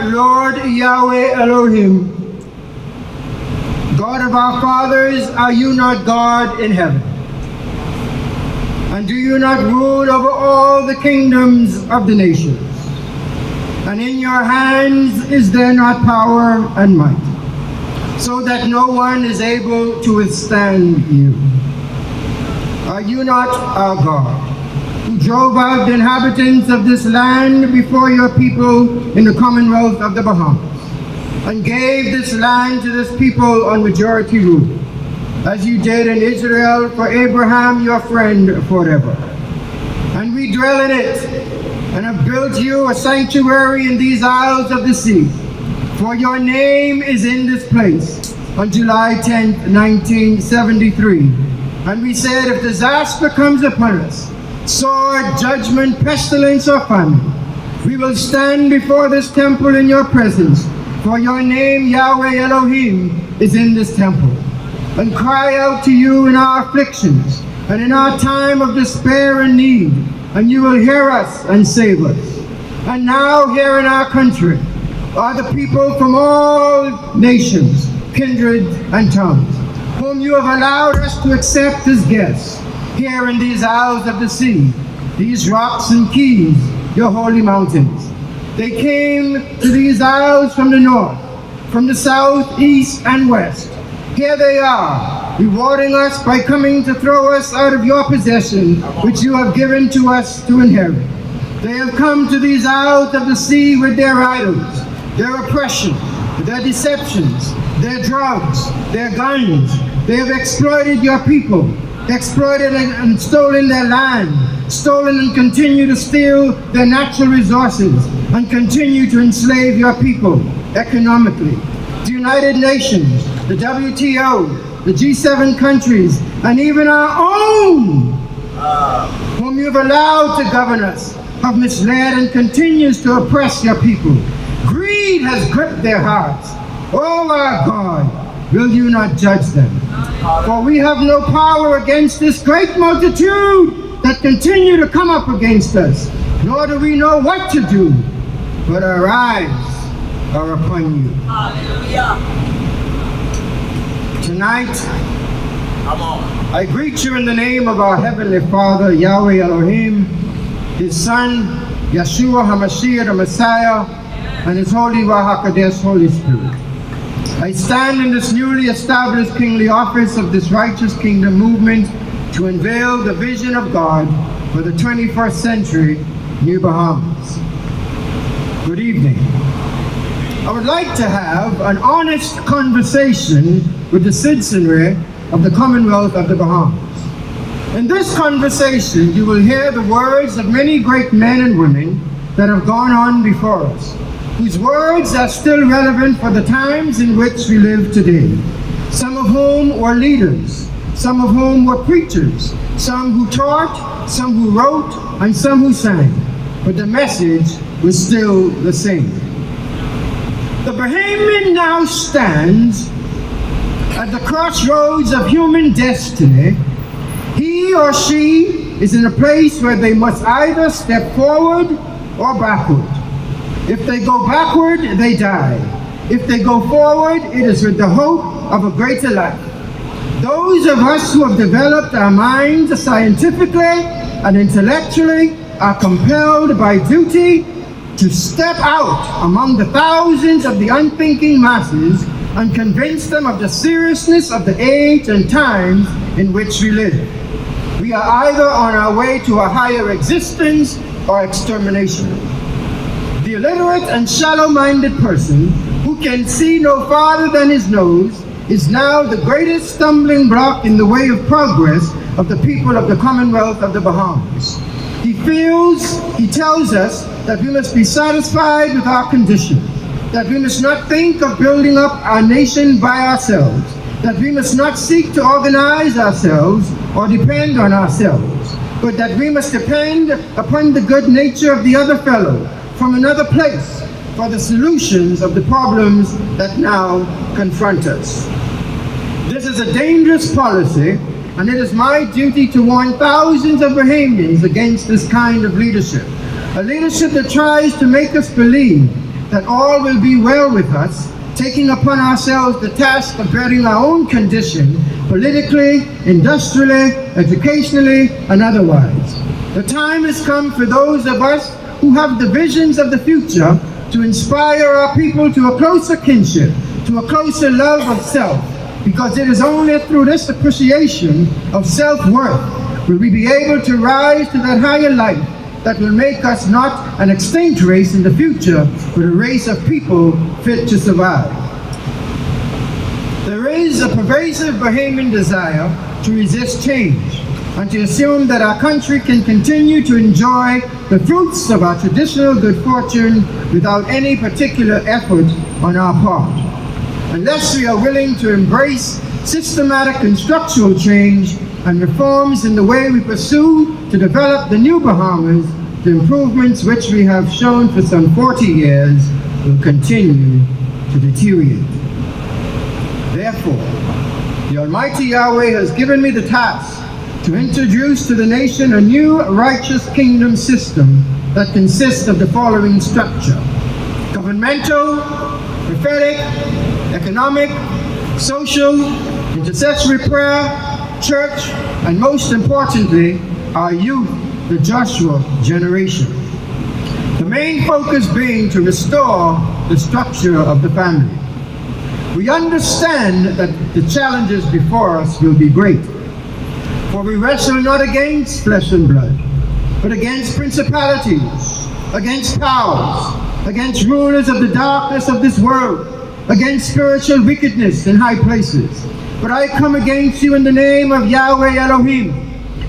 Lord Yahweh Elohim, God of our fathers, are you not God in heaven? And do you not rule over all the kingdoms of the nations? And in your hands is there not power and might, so that no one is able to withstand you? Are you not our God, who drove out the inhabitants of this land before your people in the Commonwealth of the Bahamas, and gave this land to this people on majority rule, as you did in Israel for Abraham your friend forever? And we dwell in it, and have built you a sanctuary in these isles of the sea, for your name is in this place, on July 10th, 1973. And we said, if disaster comes upon us, sword, judgment, pestilence, or famine, we will stand before this temple in your presence, for your name, Yahweh Elohim, is in this temple, and cry out to you in our afflictions and in our time of despair and need, and you will hear us and save us. And now here in our country are the people from all nations, kindred, and tongues, whom you have allowed us to accept as guests here in these isles of the sea, these rocks and keys, your holy mountains. They came to these isles from the north, from the south, east, and west. Here they are, rewarding us by coming to throw us out of your possession, which you have given to us to inherit. They have come to these isles of the sea with their idols, their oppression, their deceptions, their drugs, their guns. They have exploited your people, exploited and stolen their land, stolen and continue to steal their natural resources, and continue to enslave your people economically. The United Nations, the WTO, the G7 countries, and even our own, whom you've allowed to govern us, have misled and continues to oppress your people. Greed has gripped their hearts. Oh our God, will you not judge them? For we have no power against this great multitude that continue to come up against us, nor do we know what to do, but our eyes are upon you. Hallelujah. Tonight, Come on. I greet you in the name of our Heavenly Father, Yahweh Elohim, His Son, Yeshua HaMashiach, the Messiah, and His Holy Ruach HaKodesh, Holy Spirit. I stand in this newly established kingly office of this righteous kingdom movement to unveil the vision of God for the 21st century, New Bahamas. Good evening. I would like to have an honest conversation with the citizenry of the Commonwealth of the Bahamas. In this conversation, you will hear the words of many great men and women that have gone on before us, whose words are still relevant for the times in which we live today. Some of whom were leaders, some of whom were preachers, some who taught, some who wrote, and some who sang. But the message was still the same. The Bahamian now stands at the crossroads of human destiny. He or she is in a place where they must either step forward or backward. If they go backward, they die. If they go forward, it is with the hope of a greater life. Those of us who have developed our minds scientifically and intellectually are compelled by duty to step out among the thousands of the unthinking masses and convince them of the seriousness of the age and times in which we live. We are either on our way to a higher existence or extermination. The illiterate and shallow-minded person who can see no farther than his nose is now the greatest stumbling block in the way of progress of the people of the Commonwealth of the Bahamas. He tells us that we must be satisfied with our condition, that we must not think of building up our nation by ourselves, that we must not seek to organize ourselves or depend on ourselves, but that we must depend upon the good nature of the other fellow from another place for the solutions of the problems that now confront us. This is a dangerous policy, and it is my duty to warn thousands of Bahamians against this kind of leadership. A leadership that tries to make us believe that all will be well with us, taking upon ourselves the task of bettering our own condition, politically, industrially, educationally, and otherwise. The time has come for those of us who have the visions of the future to inspire our people to a closer kinship, to a closer love of self, because it is only through this appreciation of self-worth will we be able to rise to that higher life that will make us not an extinct race in the future, but a race of people fit to survive. There is a pervasive Bahamian desire to resist change and to assume that our country can continue to enjoy the fruits of our traditional good fortune without any particular effort on our part, unless we are willing to embrace systematic and structural change and reforms in the way we pursue to develop the new Bahamas. The improvements which we have shown for some 40 years will continue to deteriorate. Therefore, the Almighty Yahweh has given me the task to introduce to the nation a new righteous kingdom system that consists of the following structure: governmental, prophetic, economic, social, intercessory prayer, church, and most importantly, our youth, the Joshua generation. The main focus being to restore the structure of the family. We understand that the challenges before us will be great, for we wrestle not against flesh and blood, but against principalities, against powers, against rulers of the darkness of this world, against spiritual wickedness in high places. But I come against you in the name of Yahweh Elohim,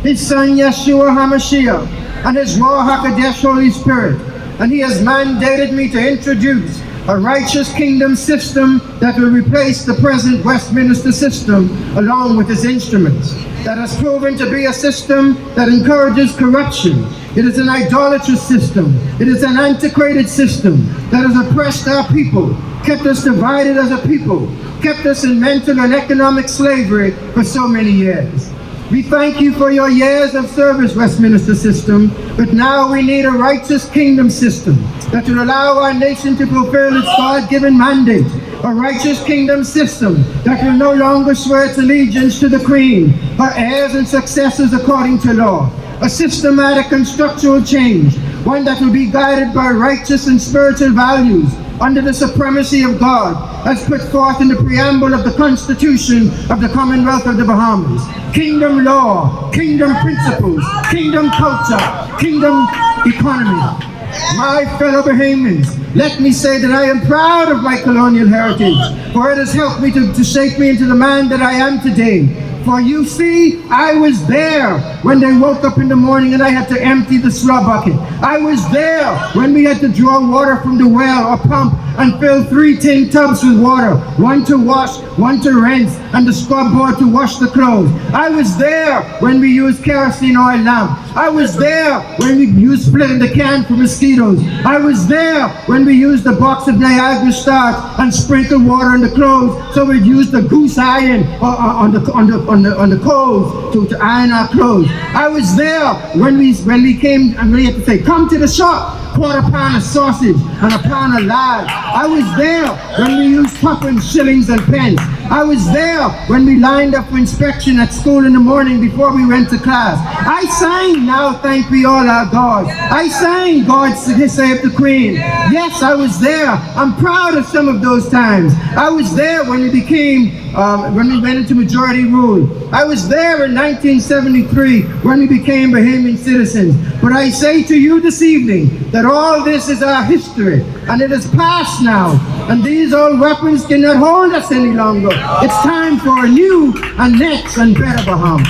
His Son Yeshua HaMashiach, and His Ruach HaKodesh Holy Spirit. And He has mandated me to introduce a righteous kingdom system that will replace the present Westminster system along with its instruments. That has proven to be a system that encourages corruption. It is an idolatrous system. It is an antiquated system that has oppressed our people, kept us divided as a people, kept us in mental and economic slavery for so many years. We thank you for your years of service, Westminster system, but now we need a righteous kingdom system that will allow our nation to fulfill its God-given mandate. A righteous kingdom system that will no longer swear its allegiance to the Queen, her heirs and successors according to law. A systematic and structural change, one that will be guided by righteous and spiritual values under the supremacy of God, as put forth in the preamble of the Constitution of the Commonwealth of the Bahamas. Kingdom law, kingdom principles, kingdom culture, kingdom economy. My fellow Bahamians, let me say that I am proud of my colonial heritage, for it has helped me to shape me into the man that I am today. For you see, I was there when they woke up in the morning and I had to empty the slop bucket. I was there when we had to draw water from the well or pump and fill 3 tin tubs with water, one to wash, one to rinse, and the scrub board to wash the clothes. I was there when we used kerosene oil lamp. I was there when we used splitting the can for mosquitoes. I was there when we used a box of Niagara starch and sprinkled water on the clothes, so we'd use the goose iron on the coals to iron our clothes. I was there when we came and we had to say, come to the shop, quarter pound of sausage and a pound of lard. I was there when we used tuppence, shillings and pence. I was there when we lined up for inspection at school in the morning before we went to class. I sang Now Thank We All Our God. I sang God Save the Queen. Yes, I was there. I'm proud of some of those times. I was there when when we went into majority rule. I was there in 1973 when we became Bahamian citizens. But I say to you this evening that all this is our history and it is past now. And these old weapons cannot hold us any longer. It's time for a new and next and better Bahamas.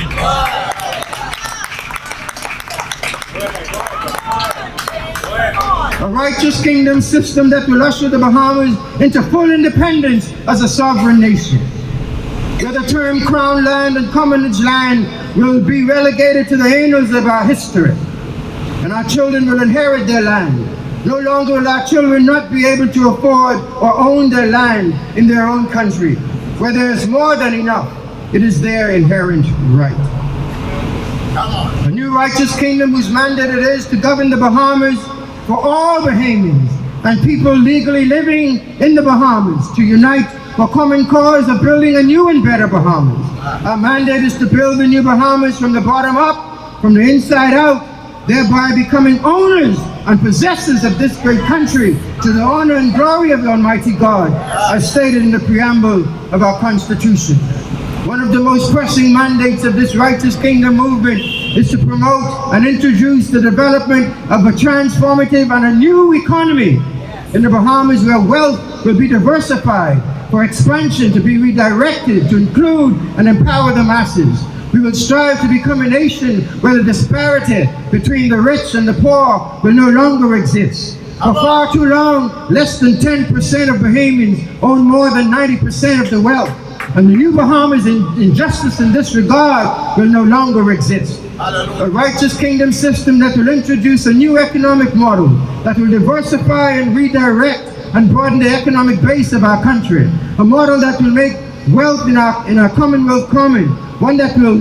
A righteous kingdom system that will usher the Bahamas into full independence as a sovereign nation, where the term crown land and commonage land will be relegated to the annals of our history, and our children will inherit their land. No longer will our children not be able to afford or own their land in their own country. Where there is more than enough, it is their inherent right. A new righteous kingdom whose mandate it is to govern the Bahamas for all Bahamians, and people legally living in the Bahamas to unite for common cause of building a new and better Bahamas. Our mandate is to build the new Bahamas from the bottom up, from the inside out, thereby becoming owners and possessors of this great country to the honor and glory of the Almighty God, as stated in the preamble of our Constitution. One of the most pressing mandates of this righteous kingdom movement is to promote and introduce the development of a transformative and a new economy in the Bahamas, where wealth will be diversified for expansion to be redirected to include and empower the masses. We will strive to become a nation where the disparity between the rich and the poor will no longer exist. For far too long, less than 10% of Bahamians own more than 90% of the wealth. And the new Bahamas injustice in this regard will no longer exist. A righteous kingdom system that will introduce a new economic model that will diversify and redirect and broaden the economic base of our country. A model that will make wealth in our Commonwealth common. One that will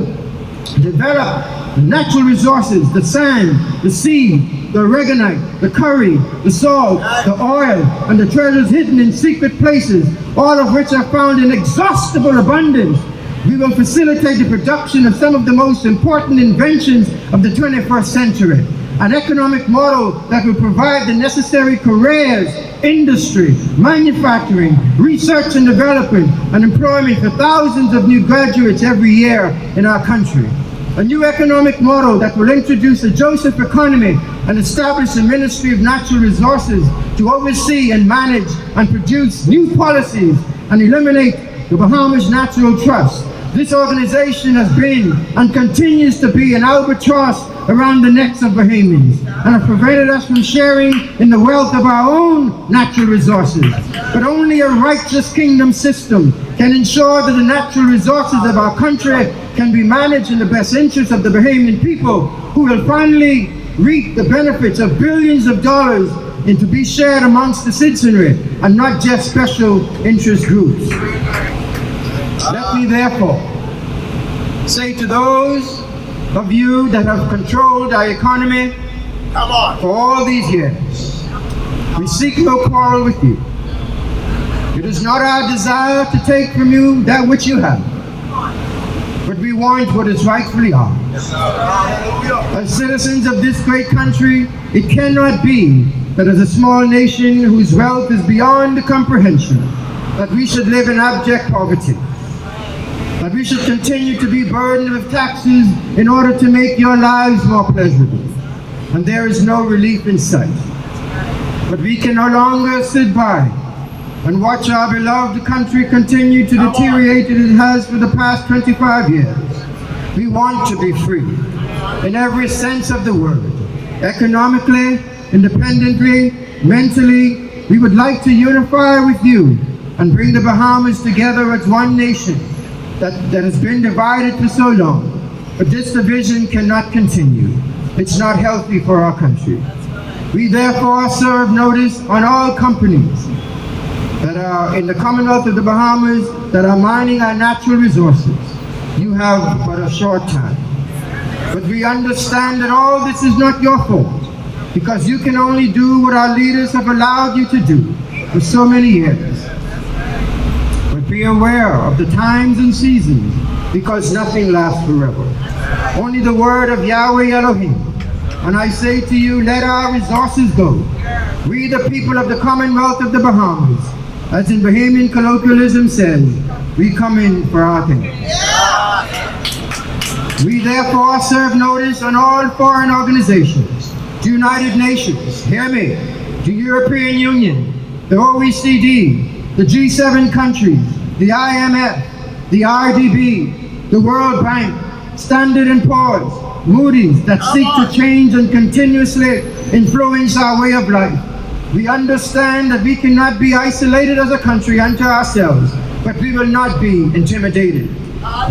develop the natural resources, the sand, the sea, the oregonite, the curry, the salt, the oil, and the treasures hidden in secret places, all of which are found in inexhaustible abundance. We will facilitate the production of some of the most important inventions of the 21st century. An economic model that will provide the necessary careers, industry, manufacturing, research and development, and employment for thousands of new graduates every year in our country. A new economic model that will introduce a Joseph economy and establish a Ministry of Natural Resources to oversee and manage and produce new policies and eliminate the Bahamas Natural Trust. This organization has been and continues to be an albatross around the necks of Bahamians and have prevented us from sharing in the wealth of our own natural resources. But only a righteous kingdom system can ensure that the natural resources of our country can be managed in the best interest of the Bahamian people, who will finally reap the benefits of billions of dollars and to be shared amongst the citizenry and not just special interest groups. Let me therefore say to those of you that have controlled our economy for all these years, we seek no quarrel with you. It is not our desire to take from you that which you have, but we want what is rightfully ours. As citizens of this great country, it cannot be that as a small nation whose wealth is beyond comprehension, that we should live in abject poverty, that we should continue to be burdened with taxes in order to make your lives more pleasurable, and there is no relief in sight. But we can no longer sit by and watch our beloved country continue to deteriorate as it has for the past 25 years. We want to be free in every sense of the word. Economically, independently, mentally, we would like to unify with you and bring the Bahamas together as one nation that has been divided for so long. But this division cannot continue. It's not healthy for our country. We therefore serve notice on all companies that are in the Commonwealth of the Bahamas that are mining our natural resources. You have but a short time. But we understand that all this is not your fault, because you can only do what our leaders have allowed you to do for so many years. But be aware of the times and seasons, because nothing lasts forever. Only the word of Yahweh Elohim. And I say to you, let our resources go. We, the people of the Commonwealth of the Bahamas, as in Bahamian colloquialism says, we come in for our things. We therefore serve notice on all foreign organizations, the United Nations, hear me, the European Union, the OECD, the G7 countries, the IMF, the RDB, the World Bank, Standard & Poor's, Moody's, that seek to change and continuously influence our way of life. We understand that we cannot be isolated as a country unto ourselves, but we will not be intimidated.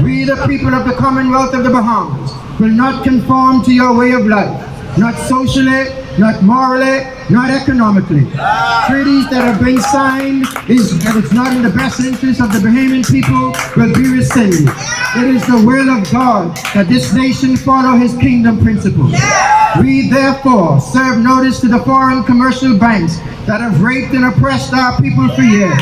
We, the people of the Commonwealth of the Bahamas, will not conform to your way of life, not socially, not morally, not economically. Treaties that have been signed that it's not in the best interest of the Bahamian people will be rescinded. It is the will of God that this nation follow his kingdom principles. We therefore serve notice to the foreign commercial banks that have raped and oppressed our people for years.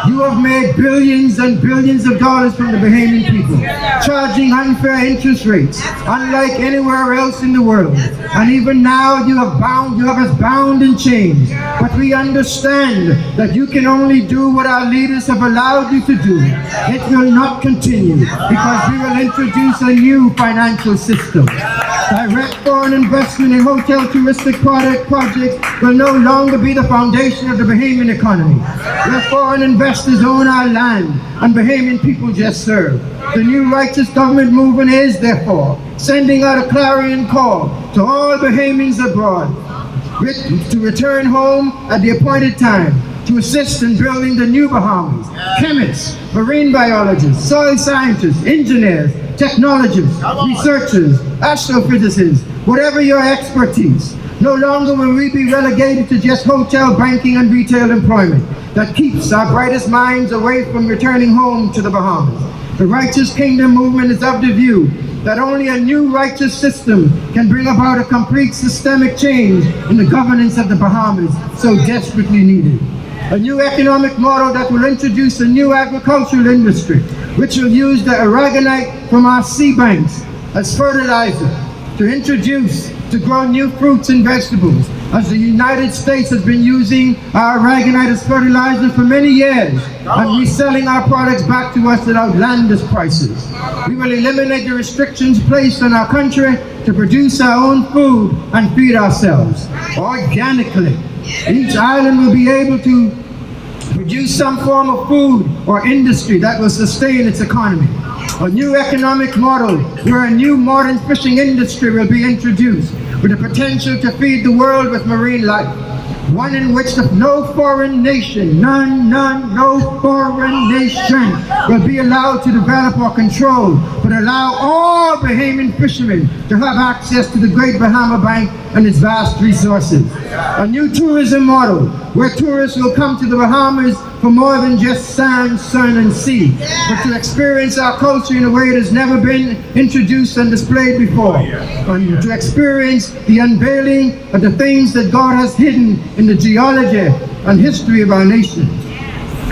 You have made billions and billions of dollars from the Bahamian people, charging unfair interest rates, unlike anywhere else in the world. And even now you have us bound in chains. But we understand that you can only do what our leaders have allowed you to do. It will not continue because we will introduce a new financial system. Direct foreign investment in hotel touristic projects will no longer be the foundation of the Bahamian economy. Where foreign investors own our land and Bahamian people just serve. The new righteous government movement is, therefore, sending out a clarion call to all Bahamians abroad to return home at the appointed time to assist in building the new Bahamas. Chemists, marine biologists, soil scientists, engineers, technologists, researchers, astrophysicists, whatever your expertise. No longer will we be relegated to just hotel, banking, and retail employment that keeps our brightest minds away from returning home to the Bahamas. The Righteous Kingdom movement is of the view that only a new righteous system can bring about a complete systemic change in the governance of the Bahamas so desperately needed. A new economic model that will introduce a new agricultural industry, which will use the aragonite from our sea banks as fertilizer to grow new fruits and vegetables, as the United States has been using our aragonite as fertilizer for many years and reselling our products back to us at outlandish prices. We will eliminate the restrictions placed on our country to produce our own food and feed ourselves organically. Each island will be able to produce some form of food or industry that will sustain its economy. A new economic model where a new modern fishing industry will be introduced with the potential to feed the world with marine life. One in which no foreign nation will be allowed to develop or control, but allow all Bahamian fishermen to have access to the Great Bahama Bank and its vast resources. A new tourism model where tourists will come to the Bahamas for more than just sand, sun, and sea, but to experience our culture in a way it has never been introduced and displayed before, and to experience the unveiling of the things that God has hidden in the geology and history of our nation.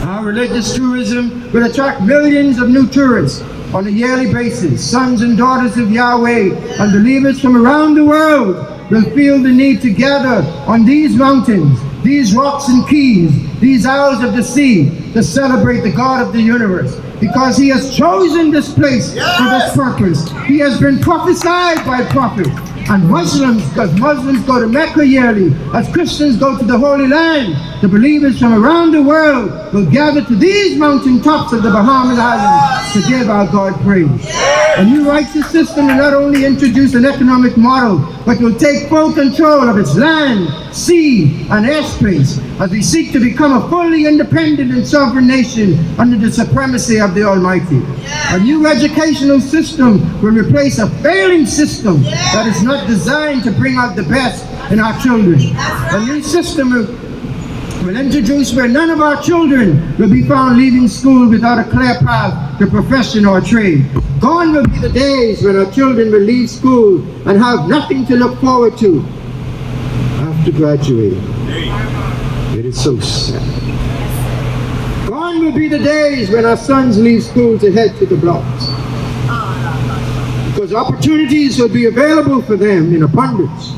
Our religious tourism will attract millions of new tourists on a yearly basis. Sons and daughters of Yahweh and believers from around the world will feel the need to gather on these mountains, these rocks and keys, these isles of the sea, to celebrate the God of the universe, because he has chosen this place for this purpose. He has been prophesied by prophets. And Muslims, because Muslims go to Mecca yearly, as Christians go to the Holy Land, the believers from around the world will gather to these mountain tops of the Bahamas Islands to give our God praise. A new righteous system will not only introduce an economic model, but will take full control of its land, sea, and airspace as we seek to become a fully independent and sovereign nation under the supremacy of the Almighty. A new educational system will replace a failing system that is not designed to bring out the best in our children. A new system will introduce where none of our children will be found leaving school without a clear path to profession or trade. Gone will be the days when our children will leave school and have nothing to look forward to after graduating. It is so sad. Gone will be the days when our sons leave school to head to the blocks, because opportunities will be available for them in abundance.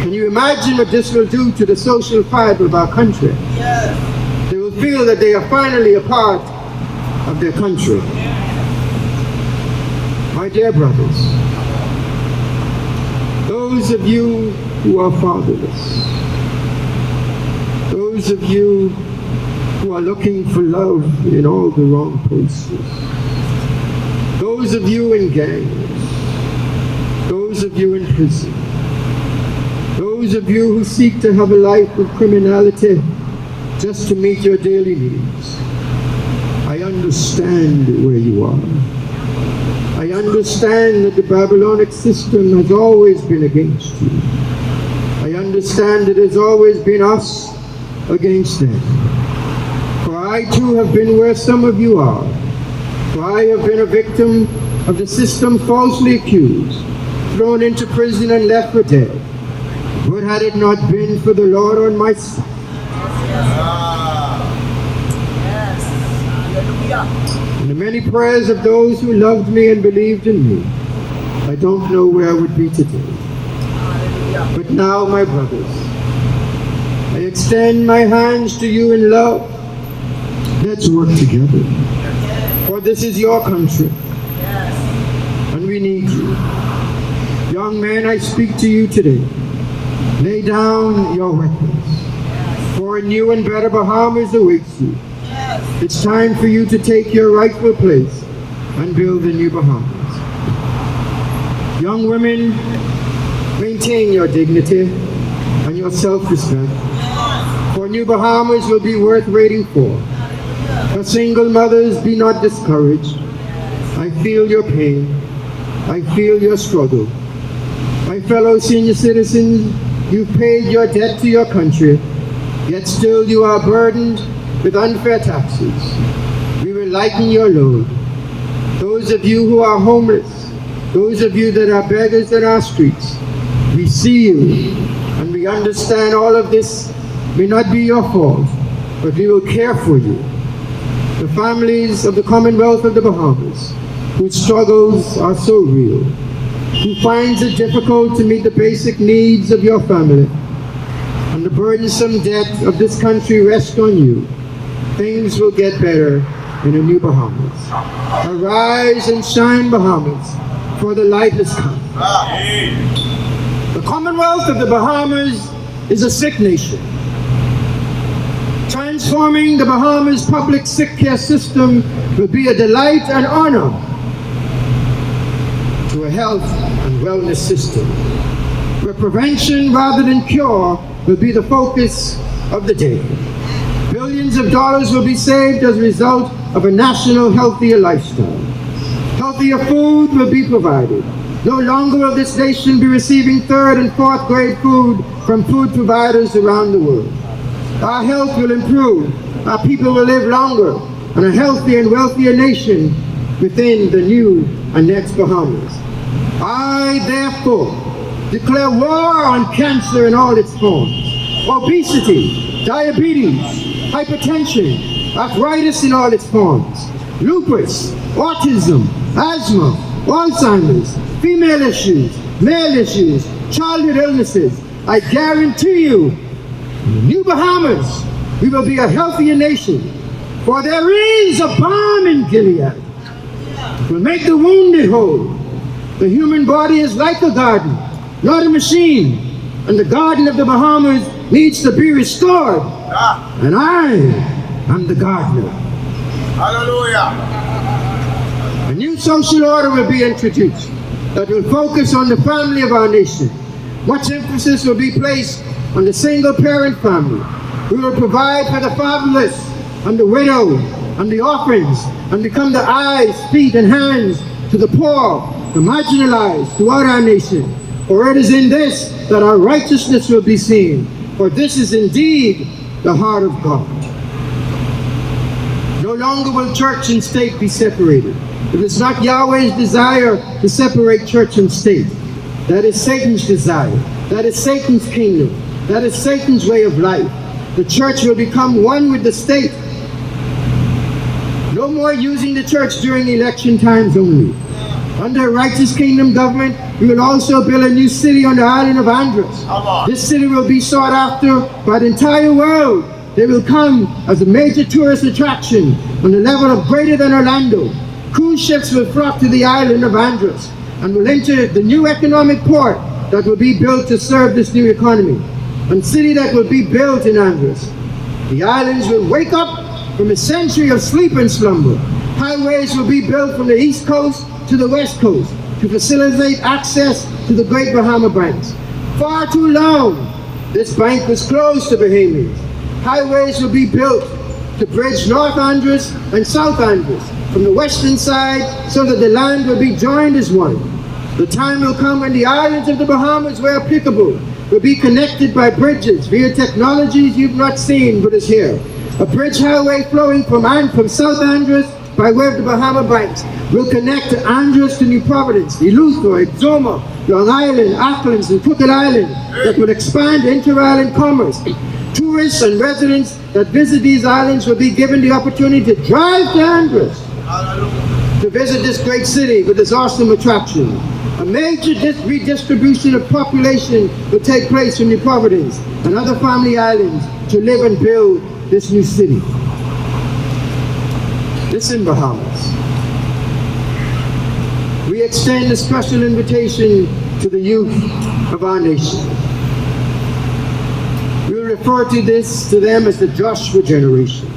Can you imagine what this will do to the social fiber of our country? They will feel that they are finally a part of their country. My dear brothers, those of you who are fatherless, those of you who are looking for love in all the wrong places, those of you in gangs, those of you in prison, those of you who seek to have a life of criminality just to meet your daily needs, I understand where you are. I understand that the Babylonic system has always been against you. I understand understand it has always been us against them. For I too have been where some of you are. For I have been a victim of the system, falsely accused, thrown into prison and left for dead. But had it not been for the Lord on my side, Yes. Hallelujah. and the many prayers of those who loved me and believed in me, I don't know where I would be today. Hallelujah. But now, my brothers, I extend my hands to you in love. Let's work together. For this is your country, Yes. and we need you. Young men, I speak to you today. Lay down your weapons, for a new and better Bahamas awaits you. Yes. It's time for you to take your rightful place and build a new Bahamas. Young women, maintain your dignity and your self-respect, for new Bahamas will be worth waiting for. For single mothers, be not discouraged. I feel your pain. I feel your struggle. My fellow senior citizens, you've paid your debt to your country, yet still you are burdened with unfair taxes. We will lighten your load. Those of you who are homeless, those of you that are beggars in our streets, we see you and we understand all of this may not be your fault, but we will care for you. The families of the Commonwealth of the Bahamas, whose struggles are so real, who finds it difficult to meet the basic needs of your family, and the burdensome debt of this country rests on you. Things will get better in a new Bahamas. Arise and shine, Bahamas, for the light has come. The Commonwealth of the Bahamas is a sick nation. Transforming the Bahamas public sick care system will be a delight and honor to a health and wellness system, where prevention rather than cure will be the focus of the day. Billions of dollars will be saved as a result of a national healthier lifestyle. Healthier food will be provided. No longer will this nation be receiving third and fourth grade food from food providers around the world. Our health will improve, our people will live longer, and a healthier and wealthier nation within the new and next Bahamas. I, therefore, declare war on cancer in all its forms. Obesity, diabetes, hypertension, arthritis in all its forms, lupus, autism, asthma, Alzheimer's, female issues, male issues, childhood illnesses. I guarantee you, in the new Bahamas, we will be a healthier nation, for there is a balm in Gilead. It will make the wounded whole. The human body is like a garden, not a machine, and the garden of the Bahamas needs to be restored. And I am the gardener. Hallelujah. A new social order will be introduced that will focus on the family of our nation. Much emphasis will be placed on the single-parent family. We will provide for the fatherless and the widow and the orphans and become the eyes, feet, and hands to the poor, the marginalized throughout our nation. For it is in this that our righteousness will be seen. For this is indeed the heart of God. No longer will church and state be separated. It is not Yahweh's desire to separate church and state. That is Satan's desire. That is Satan's kingdom. That is Satan's way of life. The church will become one with the state. No more using the church during election times only. Under a righteous kingdom government, we will also build a new city on the island of Andros. This city will be sought after by the entire world. They will come as a major tourist attraction on the level of greater than Orlando. Cruise ships will flock to the island of Andros and will enter the new economic port that will be built to serve this new economy, and city that will be built in Andros. The islands will wake up from a century of sleep and slumber. Highways will be built from the east coast to the west coast to facilitate access to the great Bahama banks. Far too long, this bank was closed to Bahamians. Highways will be built to bridge North Andros and South Andros from the western side so that the land will be joined as one. The time will come when the islands of the Bahamas, where applicable, will be connected by bridges via technologies you've not seen but is here. A bridge highway flowing from South Andros by way of the Bahama Banks will connect to Andros to New Providence, Eleuthera, Exuma, Long Island, Acklands, and Crooked Island that will expand inter-island commerce. Tourists and residents that visit these islands will be given the opportunity to drive to Andros to visit this great city with its awesome attraction. A major redistribution of population will take place in New Providence and other family islands to live and build this new city. Listen, Bahamas. We extend a special invitation to the youth of our nation. We refer to them as the Joshua generation.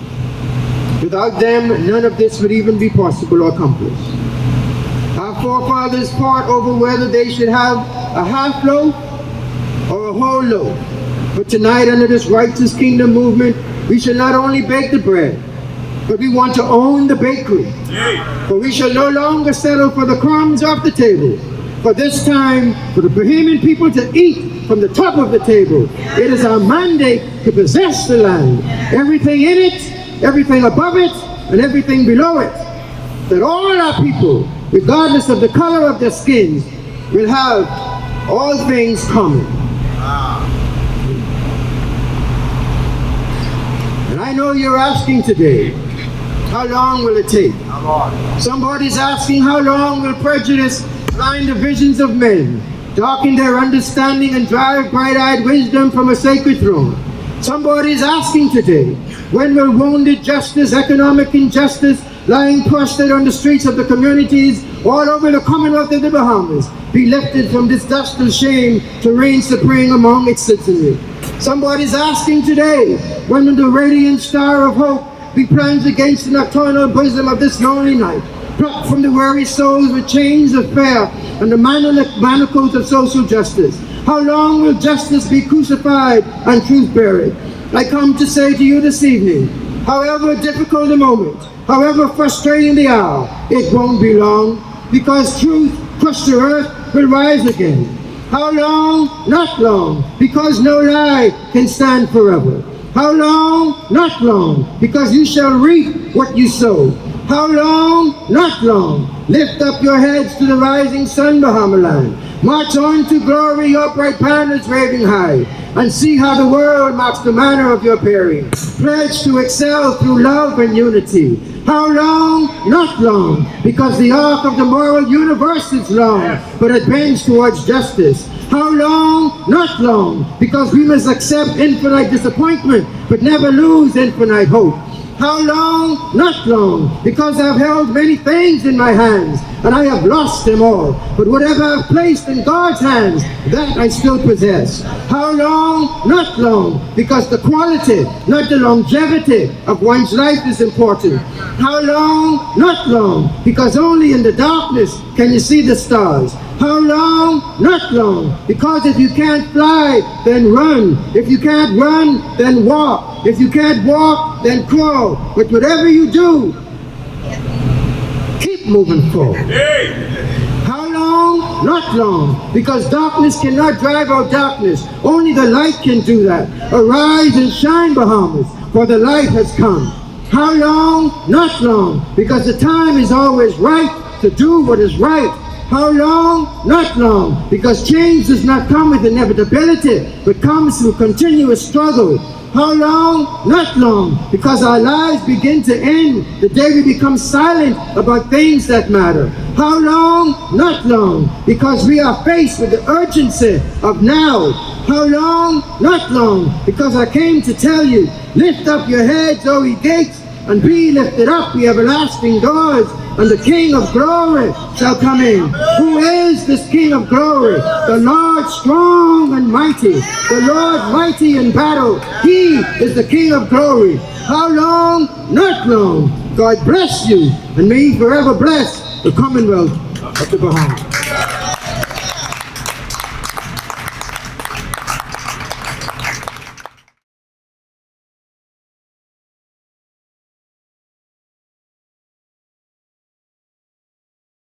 Without them, none of this would even be possible or accomplished. Our forefathers fought over whether they should have a half loaf or a whole loaf. But tonight, under this righteous kingdom movement, we shall not only bake the bread, but we want to own the bakery. For we shall no longer settle for the crumbs off the table. For this time, for the Bahamian people to eat from the top of the table. It is our mandate to possess the land. Everything in it, everything above it, and everything below it. That all our people, regardless of the color of their skins, will have all things common. And I know you're asking today, how long will it take? Somebody's asking, how long will prejudice blind the visions of men, darken their understanding, and drive bright-eyed wisdom from a sacred throne? Somebody's asking today, when will wounded justice, economic injustice, lying prostrate on the streets of the communities all over the Commonwealth of the Bahamas be lifted from this dust of shame to reign supreme among its citizenry? Somebody's asking today, when will the radiant star of hope be plunged against the nocturnal bosom of this lonely night, plucked from the weary souls with chains of fear and the manacles of social justice? How long will justice be crucified and truth buried? I come to say to you this evening, however difficult the moment, however frustrating the hour, it won't be long, because truth crushed to earth will rise again. How long? Not long, because no lie can stand forever. How long? Not long, because you shall reap what you sow. How long? Not long. Lift up your heads to the rising sun, Bahamaland. March on to glory, your bright banners waving high, and see how the world marks the manner of your appearing. Pledge to excel through love and unity. How long? Not long, because the arc of the moral universe is long, but it bends towards justice. How long? Not long, because we must accept infinite disappointment, but never lose infinite hope. How long? Not long, because I've held many things in my hands, and I have lost them all. But whatever I've placed in God's hands, that I still possess. How long? Not long, because the quality, not the longevity of one's life is important. How long? Not long, because only in the darkness can you see the stars. How long? Not long, because if you can't fly, then run. If you can't run, then walk. If you can't walk, then crawl. But whatever you do, keep moving forward. How long? Not long, because darkness cannot drive out darkness. Only the light can do that. Arise and shine, Bahamas, for the light has come. How long? Not long, because the time is always right to do what is right. How long? Not long, because change does not come with inevitability, but comes through continuous struggle. How long? Not long, because our lives begin to end the day we become silent about things that matter. How long? Not long, because we are faced with the urgency of now. How long? Not long, because I came to tell you, lift up your heads, O ye gates, and be lifted up, ye everlasting doors, and the King of glory shall come in. Who is this King of glory? The Lord strong and mighty, the Lord mighty in battle. He is the King of glory. How long? Not long. God bless you, and may He forever bless the Commonwealth of the Bahamas.